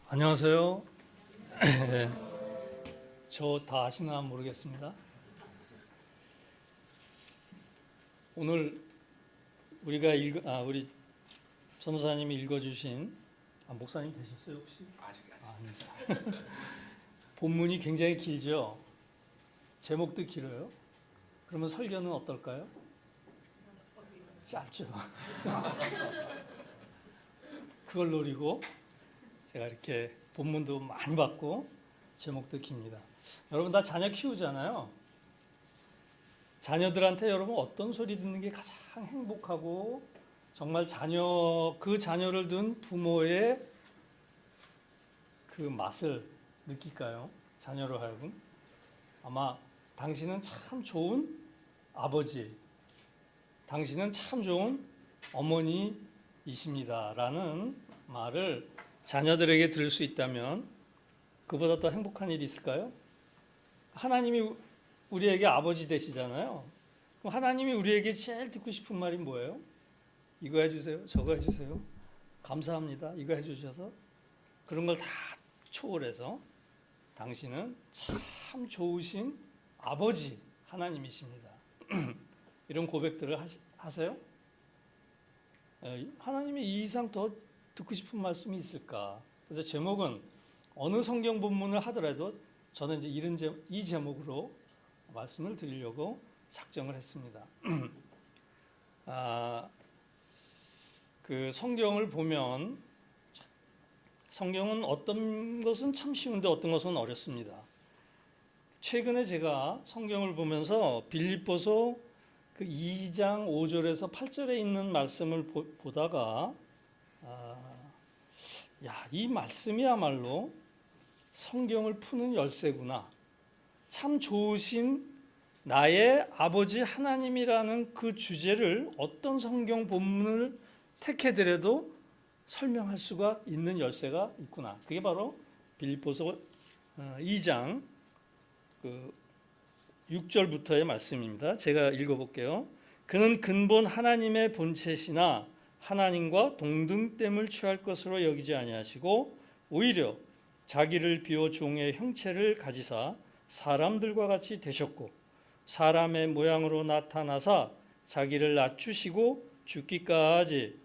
안녕하세요. 저 다 아시나 모르겠습니다. 오늘 우리 전도사님이 읽어주신 목사님 되셨어요 혹시? 아직 아니죠. 본문이 굉장히 길죠. 제목도 길어요. 그러면 설교는 어떨까요? 짧죠. 그걸 노리고 제가 이렇게 본문도 많이 받고 제목도 깁니다. 여러분 다 자녀 키우잖아요. 자녀들한테 여러분 어떤 소리 듣는 게 가장 행복하고 정말 그 자녀를 둔 부모의 그 맛을 느낄까요? 자녀로 하여금. 아마 당신은 참 좋은 아버지, 당신은 참 좋은 어머니이십니다라는 말을 자녀들에게 들을 수 있다면 그보다 더 행복한 일이 있을까요? 하나님이 우리에게 아버지 되시잖아요. 그럼 하나님이 우리에게 제일 듣고 싶은 말이 뭐예요? 이거 해주세요, 저거 해주세요, 감사합니다, 이거 해주셔서. 그런 걸 다 초월해서 당신은 참 좋으신 아버지 하나님이십니다. 이런 고백들을 하세요? 하나님이 이 이상 더 듣고 싶은 말씀이 있을까? 그래서 제목은 어느 성경 본문을 하더라도 저는 이제 이 제목으로 말씀을 드리려고 작정을 했습니다. 그 성경을 보면 성경은 어떤 것은 참 쉬운데 어떤 것은 어렵습니다. 최근에 제가 성경을 보면서 빌립보서 그 2장 5절에서 8절에 있는 말씀을 보다가 이 말씀이야말로 성경을 푸는 열쇠구나. 참 좋으신 나의 아버지 하나님이라는 그 주제를 어떤 성경 본문을 택해더라도 설명할 수가 있는 열쇠가 있구나. 그게 바로 빌립보서 2장 6절부터의 말씀입니다. 제가 읽어볼게요. 그는 근본 하나님의 본체시나 하나님과 동등됨을 취할 것으로 여기지 아니하시고 오히려 자기를 비워 종의 형체를 가지사 사람들과 같이 되셨고 사람의 모양으로 나타나사 자기를 낮추시고 죽기까지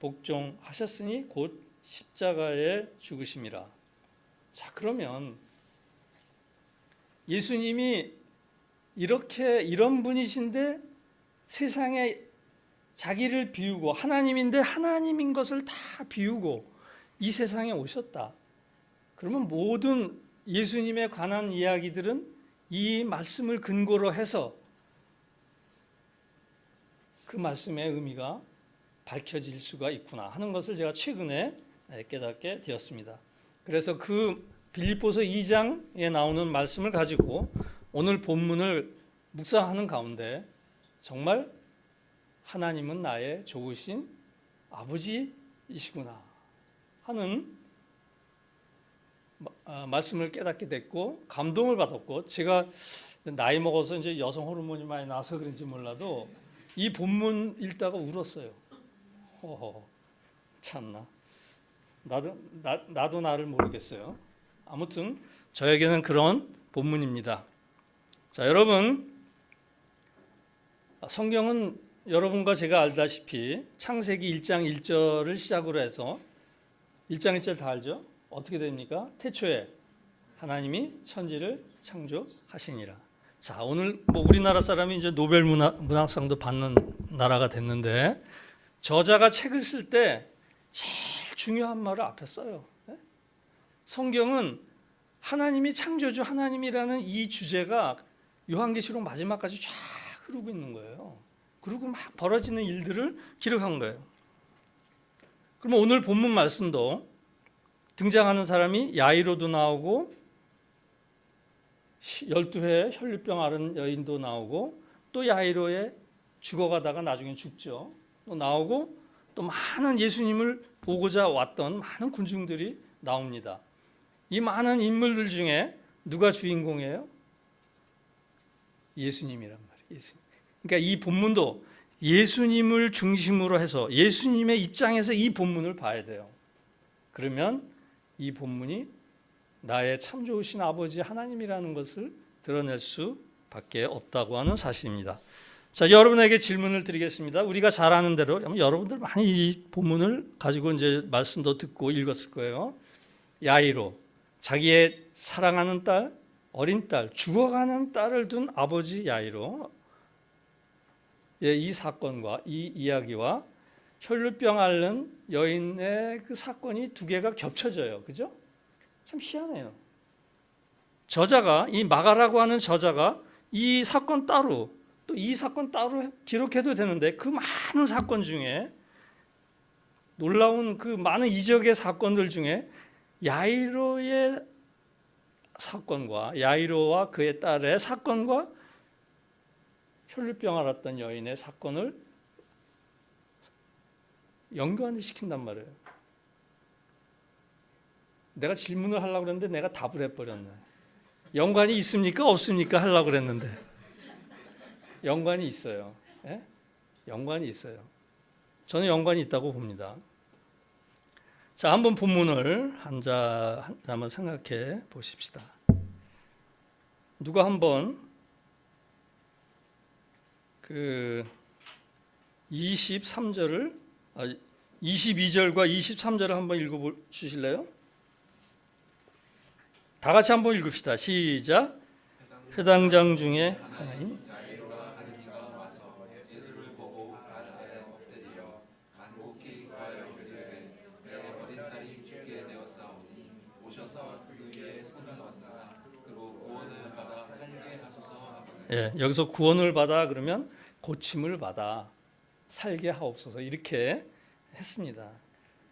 복종하셨으니 곧 십자가에 죽으심이라. 자, 그러면 예수님이 이런 분이신데 세상에 자기를 비우고 하나님인데 하나님인 것을 다 비우고 이 세상에 오셨다. 그러면 모든 예수님에 관한 이야기들은 이 말씀을 근거로 해서 그 말씀의 의미가 밝혀질 수가 있구나 하는 것을 제가 최근에 깨닫게 되었습니다. 그래서 그 빌립보서 2장에 나오는 말씀을 가지고 오늘 본문을 묵상하는 가운데 정말 하나님은 나의 좋으신 아버지이시구나 하는 말씀을 깨닫게 됐고 감동을 받았고, 제가 나이 먹어서 이제 여성 호르몬이 많이 나서 그런지 몰라도 이 본문 읽다가 울었어요. 참나 나도 나를 모르겠어요. 아무튼 저에게는 그런 본문입니다. 자, 여러분, 성경은 여러분과 제가 알다시피 창세기 1장 1절을 시작으로 해서 1장 1절 다 알죠? 어떻게 됩니까? 태초에 하나님이 천지를 창조하시니라. 자, 오늘 우리나라 사람이 이제 노벨 문학상도 받는 나라가 됐는데 저자가 책을 쓸 때 제일 중요한 말을 앞에 써요. 성경은 하나님이 창조주 하나님이라는 이 주제가 요한계시록 마지막까지 쫙 흐르고 있는 거예요. 그리고 막 벌어지는 일들을 기록한 거예요. 그러면 오늘 본문 말씀도 등장하는 사람이 야이로도 나오고 12회 혈류병 앓은 여인도 나오고 또 야이로에 죽어가다가 나중에 죽죠. 또 나오고 또 많은 예수님을 보고자 왔던 많은 군중들이 나옵니다. 이 많은 인물들 중에 누가 주인공이에요? 예수님이란 말이에요. 예수님. 그러니까 이 본문도 예수님을 중심으로 해서 예수님의 입장에서 이 본문을 봐야 돼요. 그러면 이 본문이 나의 참 좋으신 아버지 하나님이라는 것을 드러낼 수밖에 없다고 하는 사실입니다. 자, 여러분에게 질문을 드리겠습니다. 우리가 잘 아는 대로 여러분들 많이 이 본문을 가지고 이제 말씀도 듣고 읽었을 거예요. 야이로, 자기의 사랑하는 딸, 어린 딸, 죽어가는 딸을 둔 아버지 야이로, 이 사건과 이 이야기와 혈루병 앓는 여인의 그 사건이 두 개가 겹쳐져요. 그죠? 참 희한해요. 저자가, 이 마가라고 하는 저자가 이 사건 따로, 또 이 사건 따로 기록해도 되는데 그 많은 사건 중에, 놀라운 그 많은 이적의 사건들 중에 야이로의 사건과 야이로와 그의 딸의 사건과 혈루병 앓았던 여인의 사건을 연관을 시킨단 말이에요. 내가 질문을 하려고 그랬는데 내가 답을 해버렸네. 연관이 있습니까? 없습니까? 하려고 그랬는데 연관이 있어요. 예? 연관이 있어요. 저는 연관이 있다고 봅니다. 자, 한번 본문을 한번 생각해 보십시다. 누가 한번 그 22절과 23절을 한번 읽어 주실래요? 다 같이 한번 읽읍시다. 시작. 회당장 중에 하나님 예, 여기서 구원을 받아 그러면 고침을 받아 살게 하옵소서 이렇게 했습니다.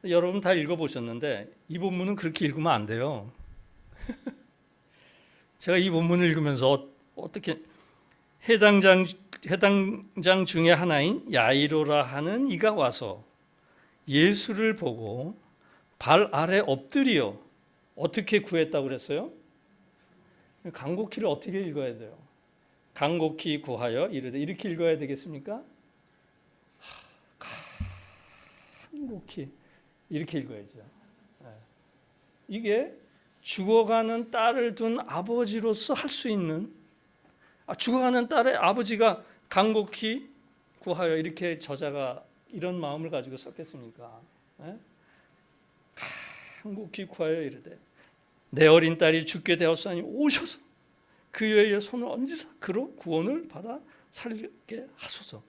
여러분 다 읽어보셨는데 이 본문은 그렇게 읽으면 안 돼요. 제가 이 본문을 읽으면서 어떻게 해당장 중에 하나인 야이로라 하는 이가 와서 예수를 보고 발 아래 엎드려 어떻게 구했다고 그랬어요? 간곡히를 어떻게 읽어야 돼요? 간곡히 구하여 이르되 이렇게 읽어야 되겠습니까? 간곡히 이렇게 읽어야죠. 이게 죽어가는 딸을 둔 아버지로서 할 수 있는, 죽어가는 딸의 아버지가 간곡히 구하여 이렇게 저자가 이런 마음을 가지고 썼겠습니까? 간곡히 구하여 이르되 내 어린 딸이 죽게 되었사니 오셔서 그의 손을 얹으사 그로 구원을 받아 살게 하소서.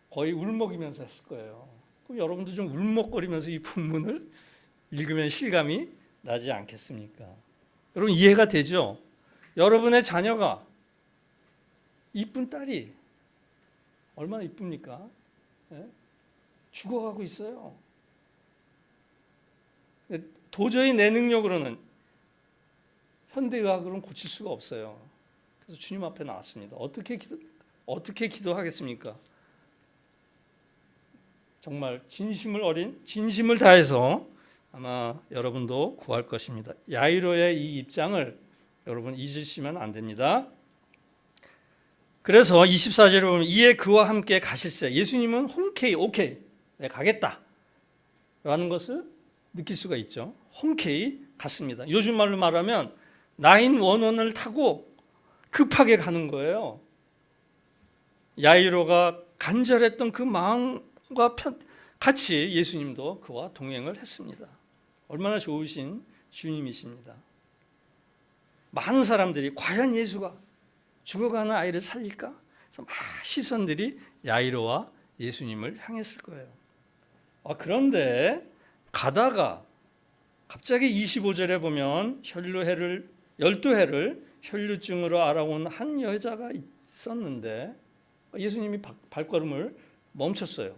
거의 울먹이면서 했을 거예요. 여러분도 좀 울먹거리면서 이 본문을 읽으면 실감이 나지 않겠습니까? 여러분 이해가 되죠? 여러분의 자녀가, 이쁜 딸이 얼마나 이쁩니까? 죽어가고 있어요. 도저히 내 능력으로는, 현대의학으로는 고칠 수가 없어요. 그래서 주님 앞에 나왔습니다. 어떻게 기도하겠습니까? 정말 진심을 다해서 아마 여러분도 구할 것입니다. 야이로의 이 입장을 여러분 잊으시면 안 됩니다. 그래서 24절에 보면 이에 그와 함께 가실세. 예수님은 흔쾌히 오케이, 내가 가겠다 라는 것을 느낄 수가 있죠. 흔쾌히 갔습니다. 요즘 말로 말하면 911을 타고 급하게 가는 거예요. 야이로가 간절했던 그 마음과 같이 예수님도 그와 동행을 했습니다. 얼마나 좋으신 주님이십니다. 많은 사람들이 과연 예수가 죽어가는 아이를 살릴까? 그래서 시선들이 야이로와 예수님을 향했을 거예요. 그런데 가다가 갑자기 25절에 보면 12해를 혈루증으로 알아온 한 여자가 있었는데 예수님이 발걸음을 멈췄어요.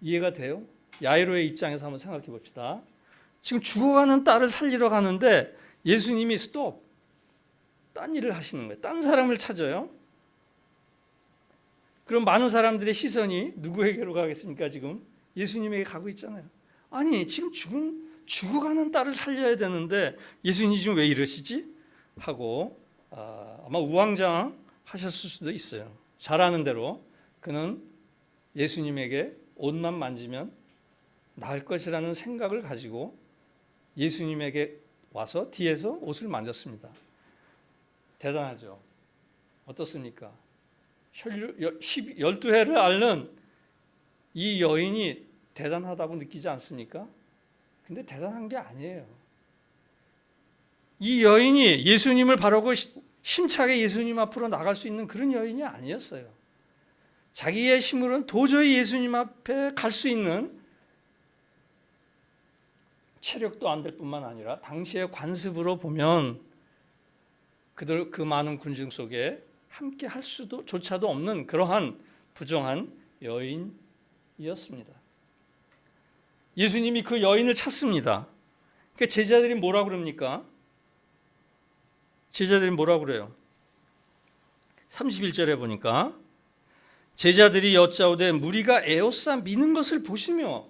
이해가 돼요? 야이로의 입장에서 한번 생각해 봅시다. 지금 죽어가는 딸을 살리러 가는데 예수님이 스톱, 딴 일을 하시는 거예요. 딴 사람을 찾아요. 그럼 많은 사람들의 시선이 누구에게로 가겠습니까? 지금 예수님에게 가고 있잖아요. 아니 지금 죽어가는 딸을 살려야 되는데 예수님 지금 왜 이러시지? 하고 아마 우왕좌왕하셨을 수도 있어요. 잘 아는 대로 그는 예수님에게 옷만 만지면 나을 것이라는 생각을 가지고 예수님에게 와서 뒤에서 옷을 만졌습니다. 대단하죠? 어떻습니까? 12해를 앓는 이 여인이 대단하다고 느끼지 않습니까? 근데 대단한 게 아니에요. 이 여인이 예수님을 바라고 힘차게 예수님 앞으로 나갈 수 있는 그런 여인이 아니었어요. 자기의 힘으로는 도저히 예수님 앞에 갈 수 있는 체력도 안 될 뿐만 아니라 당시의 관습으로 보면 그 많은 군중 속에 함께 할 수도 조차도 없는 그러한 부정한 여인이었습니다. 예수님이 그 여인을 찾습니다. 그러니까 제자들이 뭐라 그럽니까? 제자들이 뭐라 그래요? 31절에 보니까 제자들이 여짜오되 무리가 에워싸 미는 것을 보시며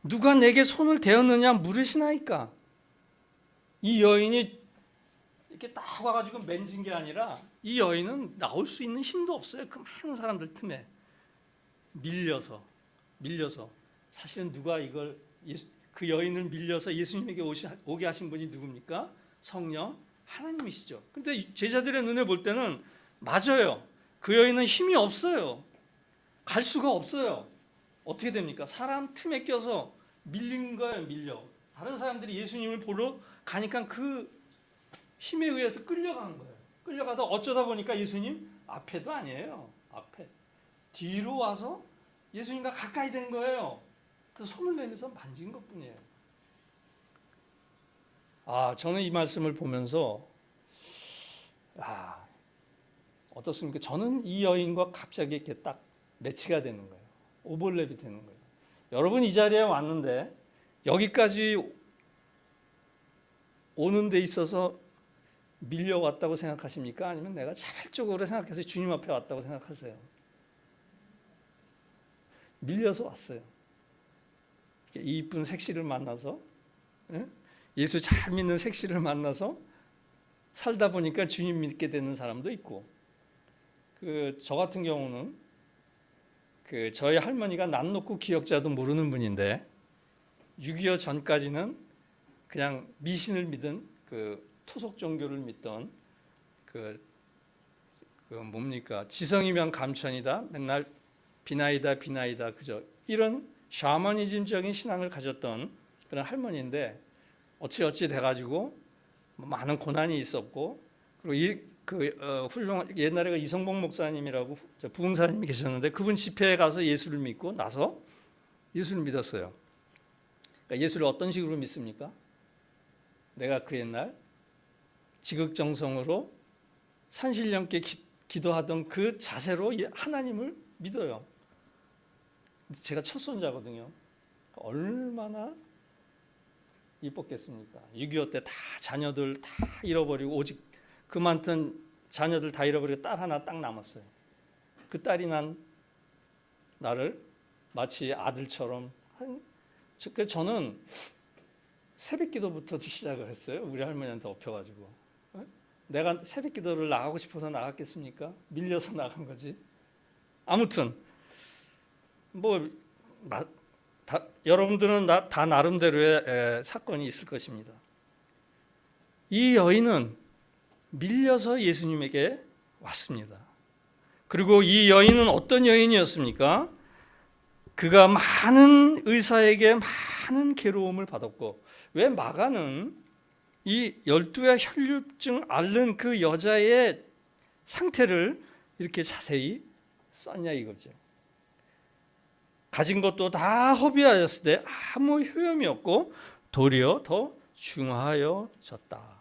누가 내게 손을 대었느냐 물으시나이까. 이 여인이 이렇게 딱 와가지고 맨진 게 아니라 이 여인은 나올 수 있는 힘도 없어요. 그 많은 사람들 틈에 밀려서 사실은 누가 이걸 그 여인을 밀려서 예수님에게 오게 하신 분이 누굽니까? 성령 하나님이시죠. 근데 제자들의 눈에 볼 때는 맞아요. 그 여인은 힘이 없어요. 갈 수가 없어요. 어떻게 됩니까? 사람 틈에 껴서 밀린 거예요. 밀려. 다른 사람들이 예수님을 보러 가니까 그 힘에 의해서 끌려간 거예요. 끌려가다 어쩌다 보니까 예수님 앞에도 아니에요. 앞에. 뒤로 와서 예수님과 가까이 된 거예요. 그래서 손을 내면서 만진 것뿐이에요. 저는 이 말씀을 보면서 어떻습니까? 저는 이 여인과 갑자기 이렇게 딱 매치가 되는 거예요. 오버랩이 되는 거예요. 여러분 이 자리에 왔는데 여기까지 오는 데 있어서 밀려왔다고 생각하십니까? 아니면 내가 자발적으로 생각해서 주님 앞에 왔다고 생각하세요? 밀려서 왔어요. 이 이쁜 색시를 만나서, 예수 잘 믿는 색시를 만나서 살다 보니까 주님 믿게 되는 사람도 있고, 저 같은 경우는 저희 할머니가 난 놓고 기억자도 모르는 분인데 6.25 전까지는 그냥 미신을 믿은 토속 종교를 믿던 뭡니까? 지성이면 감천이다. 맨날 비나이다 그저 이런 샤머니즘적인 신앙을 가졌던 그런 할머니인데 어찌 돼가지고 많은 고난이 있었고 그리고 훌륭한 옛날에 이성복 목사님이라고 부흥사님이 계셨는데 그분 집회에 가서 예수를 믿고 나서 예수를 믿었어요. 그러니까 예수를 어떤 식으로 믿습니까? 내가 그 옛날 지극정성으로 산신령께 기도하던 그 자세로 하나님을 믿어요. 제가 첫 손자거든요. 얼마나 이뻤겠습니까? 6.25 때 다 자녀들 다 잃어버리고 오직 그 많던 자녀들 다 잃어버리고 딸 하나 딱 남았어요. 그 딸이 난 나를 마치 아들처럼 저는 새벽 기도부터 시작을 했어요. 우리 할머니한테 엎혀가지고. 내가 새벽 기도를 나가고 싶어서 나갔겠습니까? 밀려서 나간 거지. 아무튼 여러분들은 다 나름대로의 사건이 있을 것입니다. 이 여인은 밀려서 예수님에게 왔습니다. 그리고 이 여인은 어떤 여인이었습니까? 그가 많은 의사에게 많은 괴로움을 받았고, 왜 마가는 이 12의 혈류증 앓는 그 여자의 상태를 이렇게 자세히 썼냐 이거죠. 가진 것도 다 허비하였을 때 아무 효험이 없고 도리어 더 중하여졌다.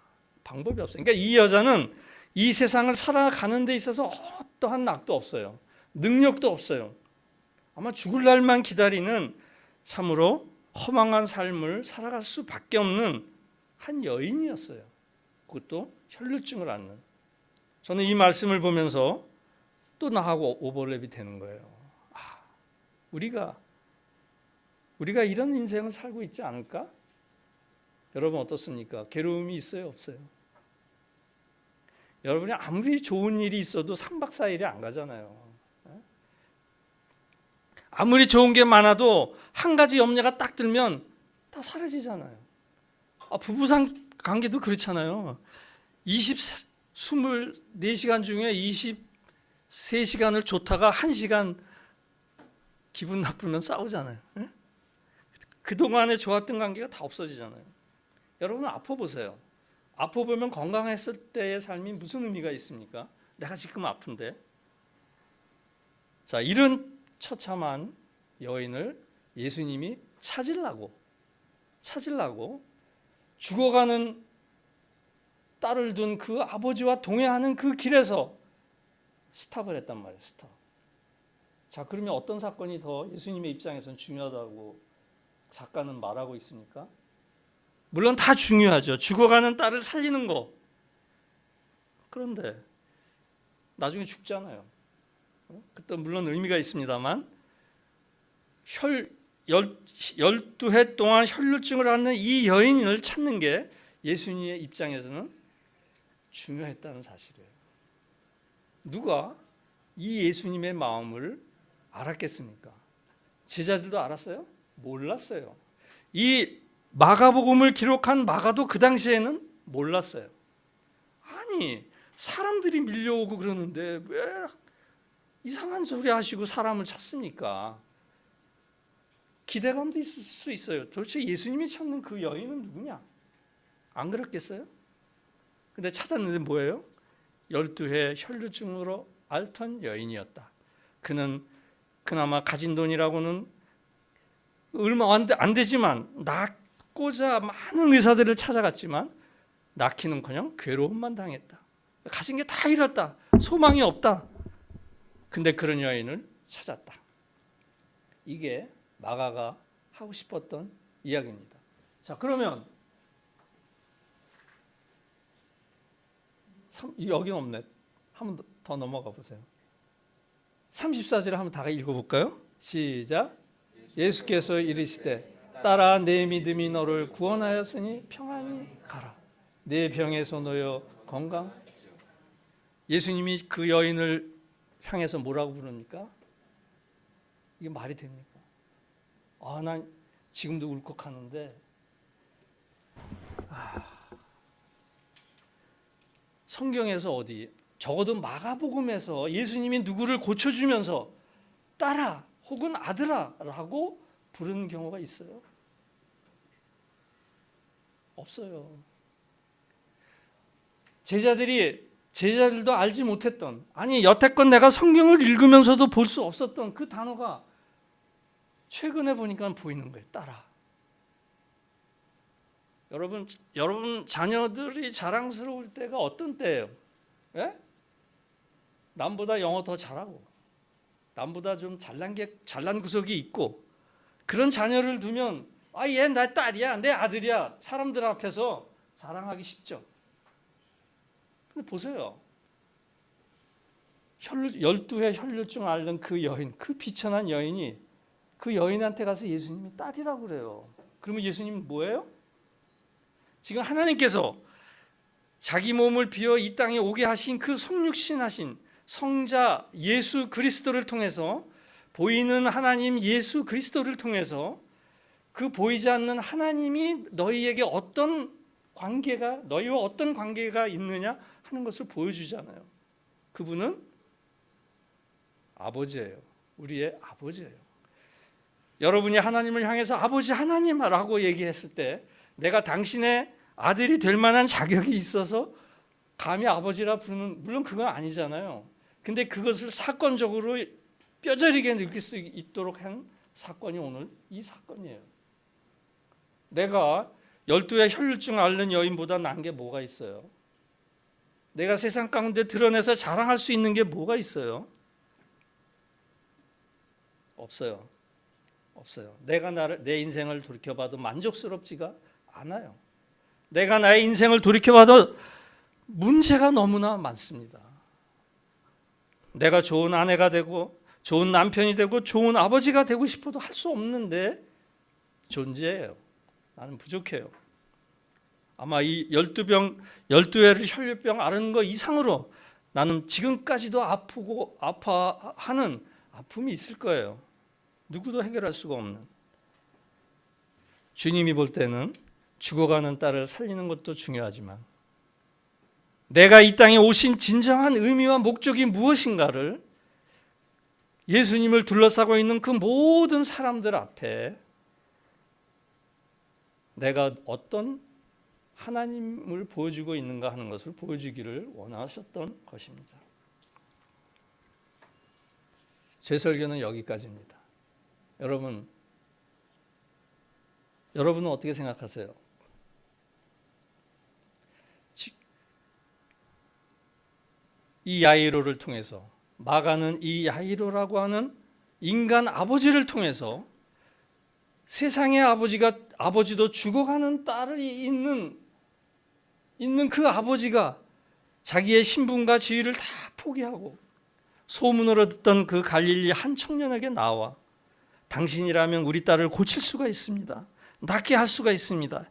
방법이 없어요. 그러니까 이 여자는 이 세상을 살아가는 데 있어서 어떠한 낙도 없어요. 능력도 없어요. 아마 죽을 날만 기다리는 참으로 허망한 삶을 살아갈 수밖에 없는 한 여인이었어요. 그것도 혈류증을 앓는. 저는 이 말씀을 보면서 또 나하고 오버랩이 되는 거예요. 우리가 우리가 이런 인생을 살고 있지 않을까? 여러분 어떻습니까? 괴로움이 있어요, 없어요? 여러분이 아무리 좋은 일이 있어도 3박 4일이 안 가잖아요. 아무리 좋은 게 많아도 한 가지 염려가 딱 들면 다 사라지잖아요. 부부 관계도 그렇잖아요. 24시간 중에 23시간을 좋다가 1시간 기분 나쁘면 싸우잖아요. 그동안에 좋았던 관계가 다 없어지잖아요. 여러분 아파보세요. 아파보면 건강했을 때의 삶이 무슨 의미가 있습니까? 내가 지금 아픈데. 자, 이런 처참한 여인을 예수님이 찾으려고 죽어가는 딸을 둔 그 아버지와 동행하는 그 길에서 스탑을 했단 말이에요. 스탑. 자, 그러면 어떤 사건이 더 예수님의 입장에서는 중요하다고 작가는 말하고 있습니까? 물론 다 중요하죠. 죽어가는 딸을 살리는 거. 그런데 나중에 죽잖아요. 그때 물론 의미가 있습니다만 12해 동안 혈루증을 앓는 이 여인을 찾는 게 예수님의 입장에서는 중요했다는 사실이에요. 누가 이 예수님의 마음을 알았겠습니까? 제자들도 알았어요? 몰랐어요. 이 마가복음을 기록한 마가도 그 당시에는 몰랐어요. 아니, 사람들이 밀려오고 그러는데 왜 이상한 소리 하시고 사람을 찾습니까? 기대감도 있을 수 있어요. 도대체 예수님이 찾는 그 여인은 누구냐? 안 그렇겠어요? 근데 찾았는데 뭐예요? 12해 혈루증으로 앓던 여인이었다. 그는 그나마 가진 돈이라고는 얼마 안 되지만 낳고자 많은 의사들을 찾아갔지만 낳기는커녕 괴로움만 당했다. 가진 게 다 잃었다. 소망이 없다. 근데 그런 여인을 찾았다. 이게 마가가 하고 싶었던 이야기입니다. 자, 그러면 여기는 없네. 한 번 더 넘어가 보세요. 34절을 한번 다 읽어볼까요? 시작. 예수께서 이르시되 딸아 내 믿음이 너를 구원하였으니 평안히 가라. 내 병에서 놓여 건강. 예수님이 그 여인을 향해서 뭐라고 부릅니까? 이게 말이 됩니까? 난 지금도 울컥하는데 성경에서 어디 적어도 마가복음에서 예수님이 누구를 고쳐주면서 딸아 혹은 아들아 라고 부르는 경우가 있어요? 없어요. 제자들도 알지 못했던, 아니 여태껏 내가 성경을 읽으면서도 볼 수 없었던 그 단어가 최근에 보니까 보이는 거예요. 딸아. 여러분 자녀들이 자랑스러울 때가 어떤 때예요? 예? 남보다 영어 더 잘하고 남보다 좀 잘난 구석이 있고 그런 자녀를 두면 얘 내 딸이야, 내 아들이야 사람들 앞에서 자랑하기 쉽죠. 근데 보세요. 12해 혈루증 앓는 그 여인, 그 비천한 여인이 그 여인한테 가서 예수님이 딸이라고 그래요. 그러면 예수님은 뭐예요? 지금 하나님께서 자기 몸을 비워 이 땅에 오게 하신 그 성육신 하신 성자 예수 그리스도를 통해서 보이는 하나님 예수 그리스도를 통해서 그 보이지 않는 하나님이 너희에게 너희와 어떤 관계가 있느냐 하는 것을 보여주잖아요. 그분은 아버지예요. 우리의 아버지예요. 여러분이 하나님을 향해서 아버지 하나님이라고 얘기했을 때 내가 당신의 아들이 될 만한 자격이 있어서 감히 아버지라 부르는, 물론 그건 아니잖아요. 근데 그것을 사건적으로 뼈저리게 느낄 수 있도록 한 사건이 오늘 이 사건이에요. 내가 12의 혈루증 앓는 여인보다 나은 게 뭐가 있어요? 내가 세상 가운데 드러내서 자랑할 수 있는 게 뭐가 있어요? 없어요. 내가 내 인생을 돌이켜봐도 만족스럽지가 않아요. 내가 나의 인생을 돌이켜봐도 문제가 너무나 많습니다. 내가 좋은 아내가 되고 좋은 남편이 되고 좋은 아버지가 되고 싶어도 할 수 없는데 존재예요. 나는 부족해요. 아마 이 12회를 혈류병 앓은 거 이상으로 나는 지금까지도 아프고 아파하는 아픔이 있을 거예요. 누구도 해결할 수가 없는. 주님이 볼 때는 죽어가는 딸을 살리는 것도 중요하지만 내가 이 땅에 오신 진정한 의미와 목적이 무엇인가를 예수님을 둘러싸고 있는 그 모든 사람들 앞에 내가 어떤 하나님을 보여주고 있는가 하는 것을 보여주기를 원하셨던 것입니다. 제 설교는 여기까지입니다. 여러분은 어떻게 생각하세요? 이 야이로를 통해서, 마가는 이 야이로라고 하는 인간 아버지를 통해서 세상의 아버지도 죽어가는 딸이 있는 그 아버지가 자기의 신분과 지위를 다 포기하고 소문으로 듣던 그 갈릴리 한 청년에게 나와 당신이라면 우리 딸을 고칠 수가 있습니다. 낫게 할 수가 있습니다.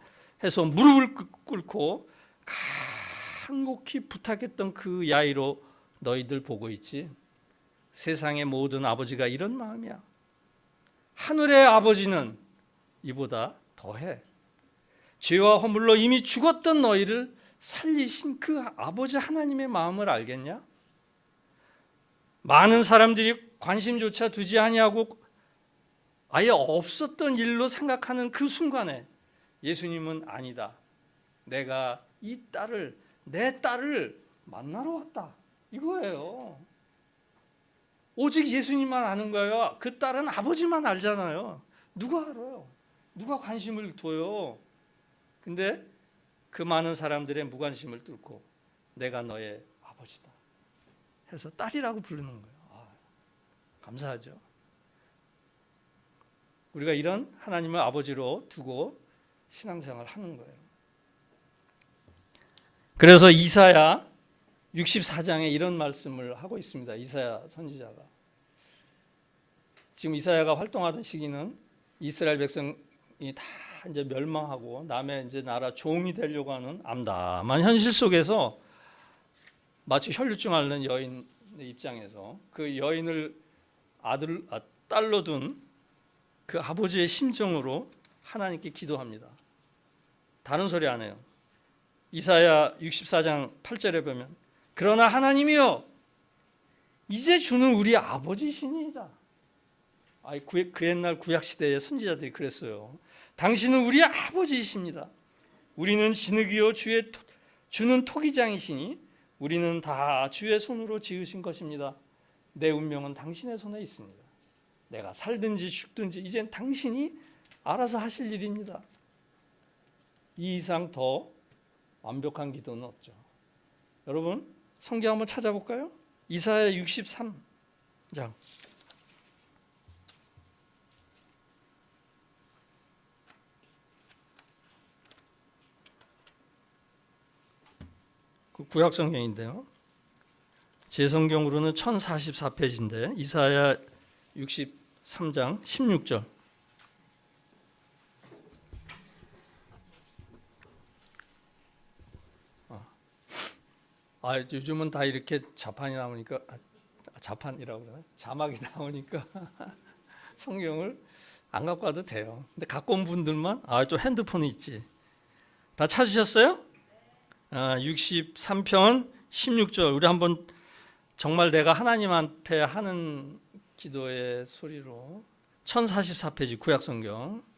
해서 무릎을 꿇고 간곡히 부탁했던 그 야이로, 너희들 보고 있지? 세상의 모든 아버지가 이런 마음이야. 하늘의 아버지는 이보다 더해. 죄와 허물로 이미 죽었던 너희를 살리신 그 아버지 하나님의 마음을 알겠냐? 많은 사람들이 관심조차 두지 아니하고 아예 없었던 일로 생각하는 그 순간에 예수님은 아니다. 내가 내 딸을 만나러 왔다. 이거예요. 오직 예수님만 아는 거예요. 그 딸은 아버지만 알잖아요. 누가 알아요? 누가 관심을 둬요? 근데 그 많은 사람들의 무관심을 뚫고 내가 너의 아버지다 해서 딸이라고 부르는 거예요. 감사하죠. 우리가 이런 하나님을 아버지로 두고 신앙생활을 하는 거예요. 그래서 이사야 64장에 이런 말씀을 하고 있습니다. 이사야 선지자가. 지금 이사야가 활동하던 시기는 이스라엘 백성이 다 이제 멸망하고 남의 이제 나라 종이 되려고 하는 암담한 현실 속에서 마치 혈류증 앓는 여인의 입장에서 그 여인을 딸로 둔 그 아버지의 심정으로 하나님께 기도합니다. 다른 소리 안 해요. 이사야 64장 8절에 보면 그러나 하나님이여 이제 주는 우리 아버지시니이다. 그 옛날 구약시대의 선지자들이 그랬어요. 당신은 우리 아버지이십니다. 우리는 진흙이요 주는 토기장이시니 우리는 다 주의 손으로 지으신 것입니다. 내 운명은 당신의 손에 있습니다. 내가 살든지 죽든지 이젠 당신이 알아서 하실 일입니다. 이 이상 더 완벽한 기도는 없죠. 여러분 성경 한번 찾아볼까요? 이사야 63장 그 구약 성경인데요. 제 성경으로는 1044페이지인데 이사야 63장 16절. 요즘은 다 이렇게 자판이 나오니까 자판이라고 그러나? 자막이 나오니까 성경을 안 갖고 와도 돼요. 근데 갖고 온 분들만 또 핸드폰이 있지. 다 찾으셨어요? 63편 16절. 우리 한번 정말 내가 하나님한테 하는 기도의 소리로 1044페이지 구약성경.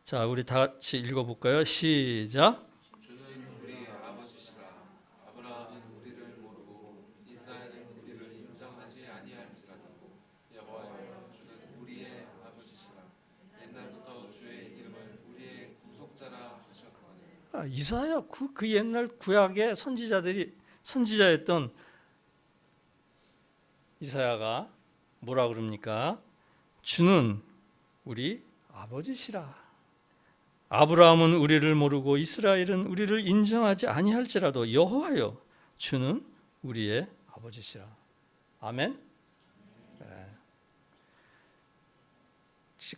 자, 우리 다 같이 읽어볼까요? 시작. 주는 우리 아버지시라. 아브라함은 우리를 모르고 이스라엘은 우리를 인정하지 아니할지라도 여호와여 주는 우리의 아버지시라. 옛날부터 주의 이름을 우리의 구속자라 하셨거늘. 이사야 그 옛날 구약의 선지자였던 이사야가 뭐라 그럽니까? 주는 우리 아버지시라. 아브라함은 우리를 모르고 이스라엘은 우리를 인정하지 아니할지라도 여호와여 주는 우리의 아버지시라. 아멘.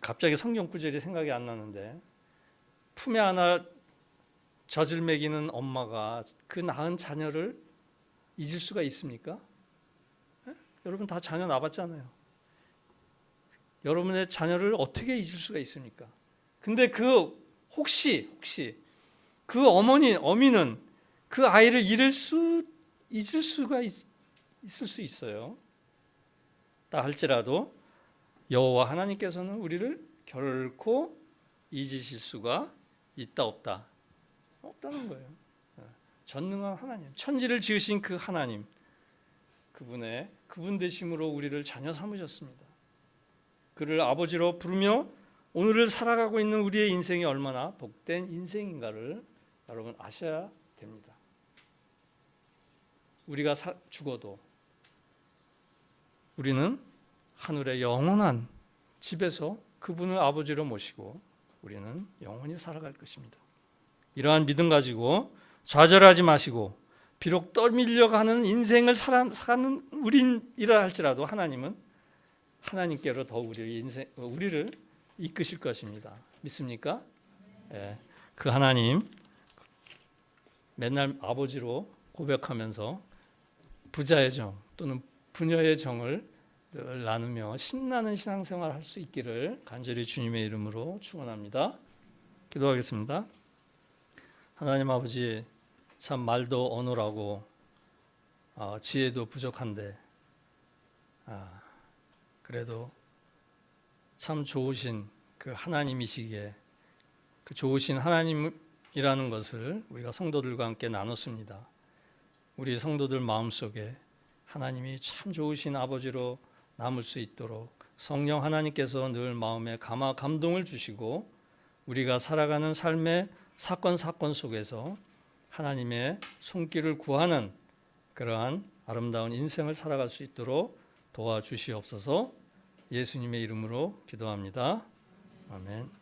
갑자기 성경 구절이 생각이 안 나는데 품에 안아 젖을 먹이는 엄마가 그 낳은 자녀를 잊을 수가 있습니까? 예? 여러분 다 자녀 낳았잖아요. 여러분의 자녀를 어떻게 잊을 수가 있습니까? 근데 그 혹시 그 어미는 그 아이를 잊을 수가 있을 수 있어요. 다 할지라도 여호와 하나님께서는 우리를 결코 잊으실 수가 있다 없다? 없다는 거예요. 전능한 하나님, 천지를 지으신 그 하나님, 그분 되심으로 우리를 자녀 삼으셨습니다. 그를 아버지로 부르며 오늘을 살아가고 있는 우리의 인생이 얼마나 복된 인생인가를 여러분 아셔야 됩니다. 우리가 죽어도 우리는 하늘의 영원한 집에서 그분을 아버지로 모시고 우리는 영원히 살아갈 것입니다. 이러한 믿음 가지고 좌절하지 마시고 비록 떠밀려가는 인생을 사는 우리이라 할지라도 하나님은 하나님께로 더 우리를 이끄실 것입니다. 믿습니까? 예. 그 하나님 맨날 아버지로 고백하면서 부자의 정 또는 부녀의 정을 늘 나누며 신나는 신앙생활 할 수 있기를 간절히 주님의 이름으로 축원합니다. 기도하겠습니다. 하나님 아버지, 참 말도 어눌하고 지혜도 부족한데 그래도 참 좋으신 그 하나님이시기에 그 좋으신 하나님이라는 것을 우리가 성도들과 함께 나눴습니다. 우리 성도들 마음속에 하나님이 참 좋으신 아버지로 남을 수 있도록 성령 하나님께서 늘 마음에 감동을 주시고 우리가 살아가는 삶의 사건 속에서 하나님의 손길을 구하는 그러한 아름다운 인생을 살아갈 수 있도록 도와주시옵소서. 예수님의 이름으로 기도합니다. 아멘.